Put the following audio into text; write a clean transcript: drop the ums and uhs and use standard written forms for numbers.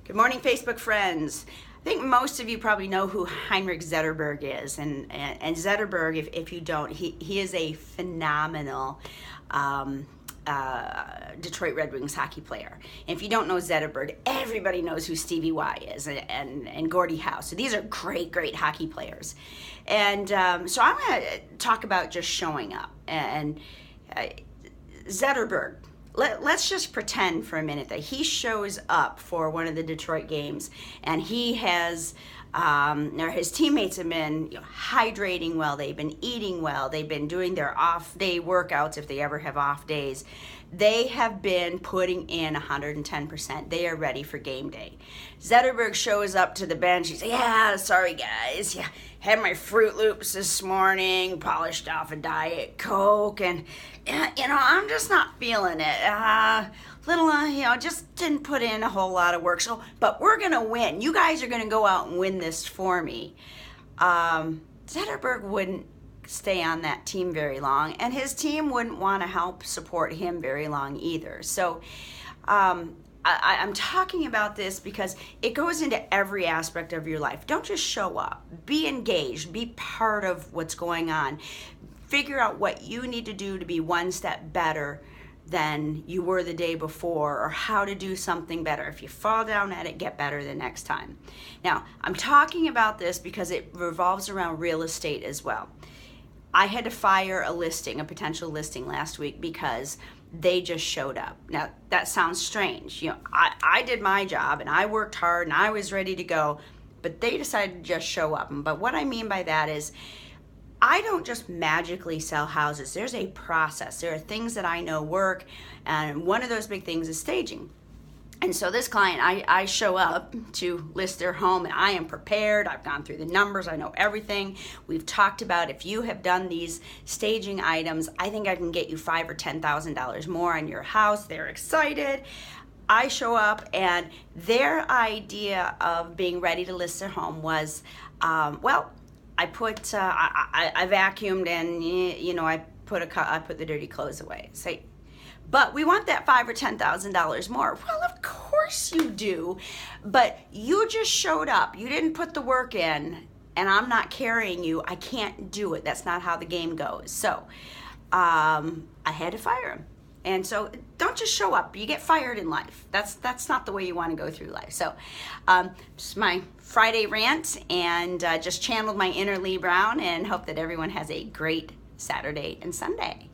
Good morning, Facebook friends. I think most of you probably know who Heinrich Zetterberg is, and Zetterberg, if you don't, he is a phenomenal Detroit Red Wings hockey player. And if you don't know Zetterberg, everybody knows who Stevie Y is and Gordie Howe. So these are great hockey players. And so I'm going to talk about just showing up. And Zetterberg, let's just pretend for a minute that he shows up for one of the Detroit games, and he has, or his teammates have been hydrating well, they've been eating well, they've been doing their off-day workouts if they ever have off days. They have been putting in 110%. They are ready for game day. Zetterberg shows up to the bench. He's like, yeah, sorry guys. Yeah, had my Fruit Loops this morning, polished off a Diet Coke, and I'm just not feeling it. Just didn't put in a whole lot of work. So, but we're gonna win. You guys are gonna go out and win this for me. Zetterberg wouldn't stay on that team very long, and his team wouldn't want to help support him very long either. So I'm talking about this because it goes into every aspect of your life. Don't just show up. Be engaged. Be part of what's going on. Figure out what you need to do to be one step better than you were the day before, or how to do something better. If you fall down at it, get better the next time. Now, I'm talking about this because it revolves around real estate as well. I had to fire a potential listing last week because they just showed up. Now, that sounds strange. I did my job and I worked hard and I was ready to go, but they decided to just show up. But what I mean by that is, I don't just magically sell houses. There's a process. There are things that I know work, and one of those big things is staging. And so this client, I show up to list their home, and I am prepared. I've gone through the numbers. I know everything. We've talked about if you have done these staging items, I think I can get you $5,000 or $10,000 more on your house. They're excited. I show up, and their idea of being ready to list their home was, I vacuumed and I put the dirty clothes away. Say, but we want that $5,000 or $10,000 more. Well, of course you do, but you just showed up. You didn't put the work in, and I'm not carrying you. I can't do it. That's not how the game goes. So I had to fire him. And so don't just show up. You get fired in life. That's not the way you want to go through life. So just my Friday rant, and just channeled my inner Lee Brown, and hope that everyone has a great Saturday and Sunday.